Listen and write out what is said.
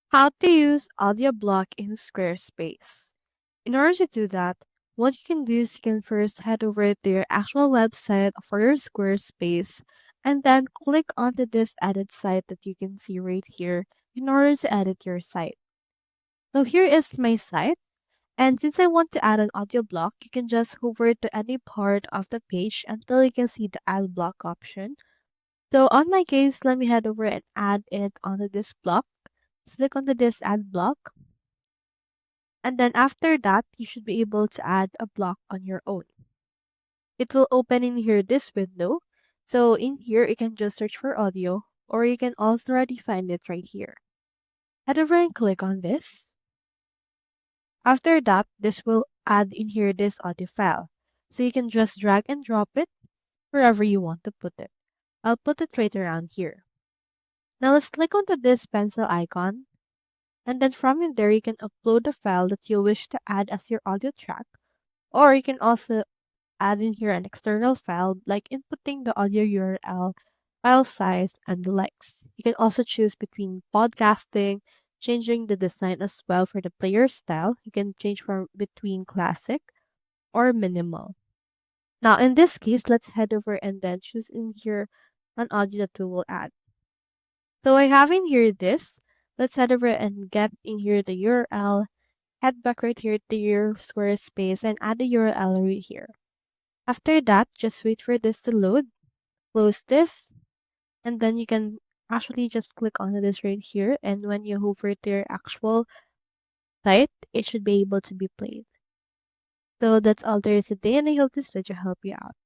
How to use audio block in Squarespace. In order to do that, what you can do is you can first head over to your actual website for your Squarespace and then click onto this edit site that you can see right here in order to edit your site. So here is my site, and since I want to add an audio block, you can just hover to any part of the page until you can see the add block option. So on my case, let me head over and add it onto this block. Click onto this add block. And then after that, you should be able to add a block on your own. It will open in here this window. So in here, you can just search for audio, or you can also already find it right here. Head over and click on this. After that, this will add in here this audio file. So you can just drag and drop it wherever you want to put it. I'll put it right around here. Now let's click onto this pencil icon. And then from in there, you can upload the file that you wish to add as your audio track. Or you can also add in here an external file like inputting the audio URL, file size, and the likes. You can also choose between podcasting, changing the design as well for the player style. You can change from between classic or minimal. Now in this case, let's head over and then choose in here an audio that we will add. So I have in here this. Let's head over and get in here the URL, head back right here to your Squarespace and add the URL right here. After that, just wait for this to load, close this, and then you can actually just click on this right here. And when you hover to your actual site, it should be able to be played. So that's all there is today, and I hope this video helped you out.